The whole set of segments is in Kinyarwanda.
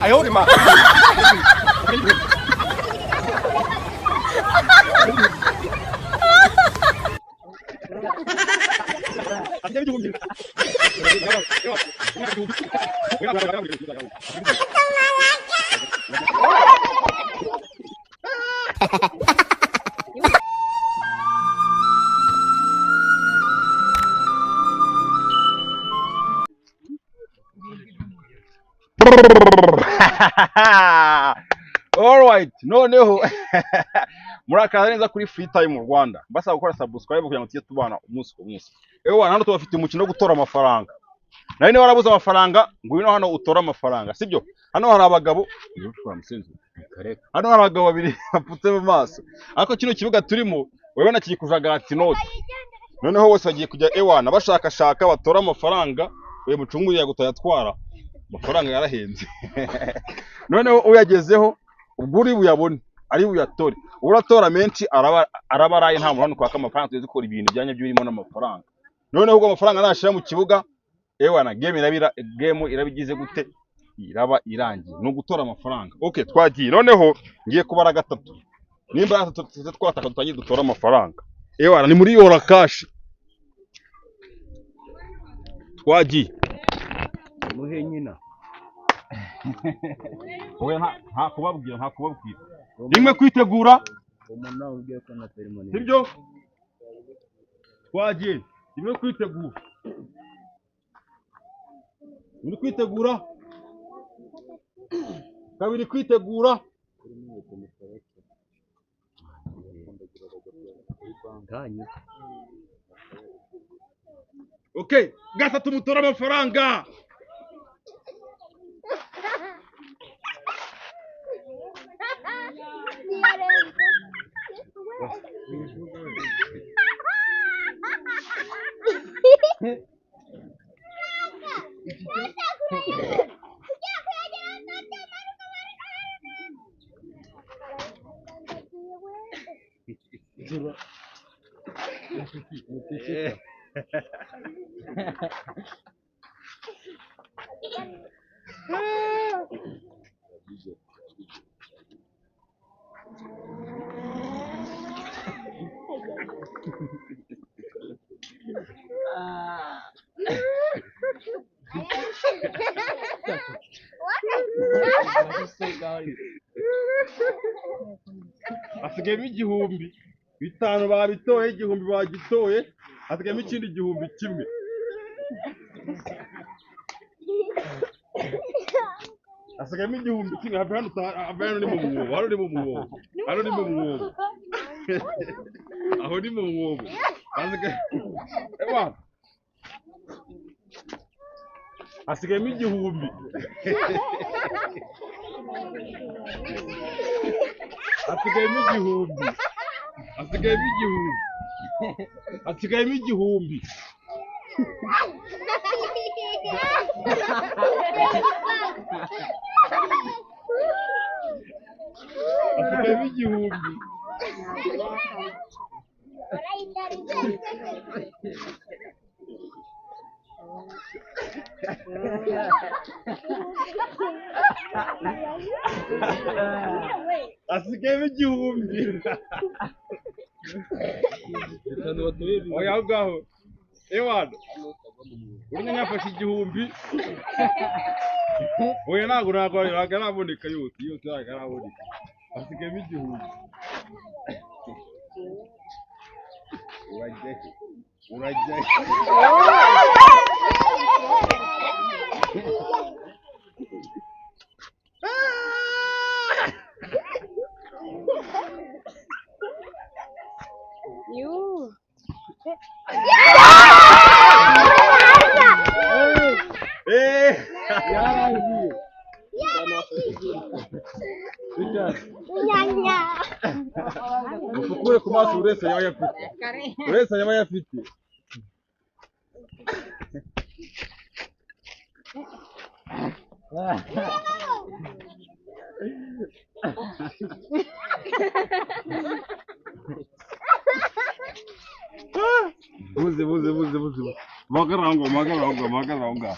哎呦我的妈！Alright, noneho murakaza neza kuri Free Time mu Rwanda. Mbasaba gukora subscribe kugira ngo tujye tubana umunsi ku munsi. Hano tubafite umukino wo gutora amafaranga. Nari niba warabuze amafaranga, ngwino hano utora amafaranga, sibyo? Hano hari abagabo, hano hari abagabo babiri bapfutse mu maso. Ariko kino kibuga turimo, wewe na kikujagati inoti. Noneho bose bagiye kujya bashakashaka batora amafaranga, we mucungurira gutayatwara. Amafaranga yarahenze. Noneho uyagezeho uburi buyabone ari buyatore. Uratora menshi arabaraye nta muntu kwaka amafaranga tuzi gukora ibintu byanye by'urimo n'amafaranga. Noneho ubwo amafaranga nashira mu kibuga game irabigize gute iraba irangiye no gutora amafaranga. Okay, twagiye. Noneho ngiye kubara gatatu. Nimba gatatu twataka tutangiye dutora amafaranga. Ni muri yora cash. Twagiye. Muhe nyina. Oya nta kubabwira. Rimwe kwitegura. Umuntu ugiye ko na ceremony. Sibyo? Twagiye. Rimwe kwitegura. Uri kwitegura? Kabiri kwitegura. Okay, gatatu mutora amafaranga. Asigayemo igihumbi. Bitanu babitoye, igihumbi bagitoye, asigayemo ikindi igihumbi kimwe. Asigayemo igihumbi kimwe. Hano ni mu mwobo. Aho ni mu mwobo. Asigayemo igihumbi. Asigayemo igihumbi. Asigayemo igihumbi. Oya ngaho. Urenya nyafashe igihumbi. Oya ntago araboneka yose araboneka. Asigayemo igihumbi. Urajya. You. Ukure ku maso urese yaba yafite. Buze. Magaranga.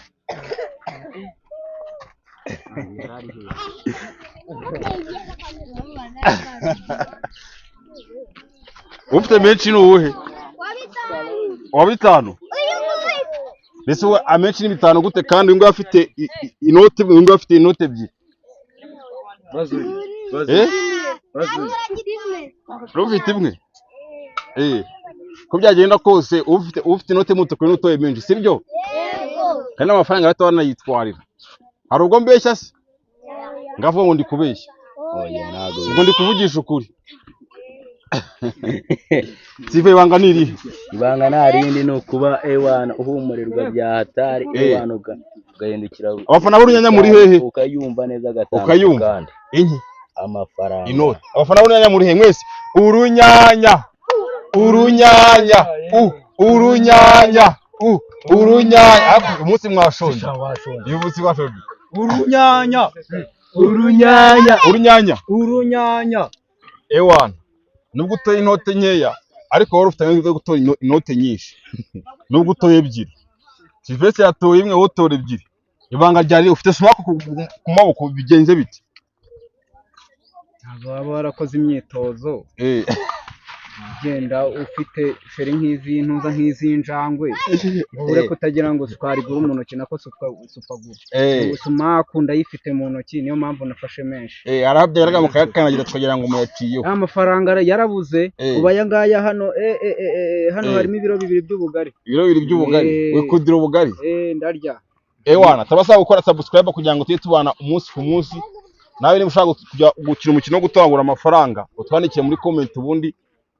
ufite menshi ni uwuhe wa bitanu mbese we amenshi ni bitanu gute kandi uyu nguyu afite inoti uyu nguyu afite inoti ebyiri ufite imwe ko byagenda kose ufite inoti y'umutuku n'utoye menshi sibyo kandi n'amafaranga gato banayitwarira hari ubwo mbeshya se ngavuga ngo ndi kubeshya ngo ndi kuvugisha ukuri sive ibanga ni irihe ibanga nta rindi ni ukuba ewana uhumurirwa bya hatari ewana ugahindukira abafana b'urunyanya muri hehe ukayumva neza gatanu ukayumva inki amafaranga inoti abafana b'urunyanya muri hehe mwese urunyanya urunyanya urunyanya urunyanya umunsi mwashonje uyu munsi mwashonje urunyanya urunyanya urunyanya urunyanya ewana nubwo utoye inote nkeya ariko wari ufite amahirwe yo gutora inote nyinshi nubwo utoye ebyiri Sylvestre yatoye imwe wowe utora ebyiri ibanga ryari ufite sumaku ku maboko bigenze bite baba barakoze imyitozo ugenda ufite feri nk'izintuza nk'izinjangwe ubure kutagira ngo twarigura mu ntoki nako supagura sumaku ndayifite mu ntoki niyo mpamvu nafashe menshi arabyaraga mukayakandagira tukagira ngo muyaciyeho amafaranga yarabuze uba aya ngaya hano hano harimo ibiro bibiri by'ubugari we kudira ubugari ndarya ewana tabasaba gukora subscribe kugira ngo tujye tubana umunsi ku munsi nawe niba ushaka gukina umukino wo gutangura amafaranga utwandikiye muri comment ubundi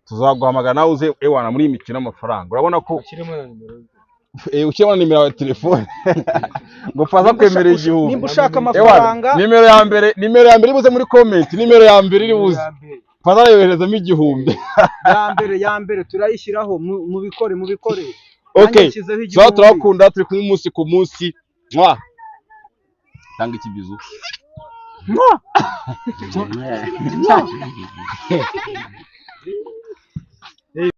tuzaguhamagara nawe uze ewana muri iyi mikino y'amafaranga urabona ko ukirimo na nimero ya telefone ngo faza kwemerera igihumbi nimba ushaka amafaranga nimero ya mbere ibuze muri comment nimero ya mbere iri buze faza yoherezamo igihumbi ya mbere turayishyiraho mu bikore okay so turakunda turi kumwe umunsi ku munsi tanga ikibizu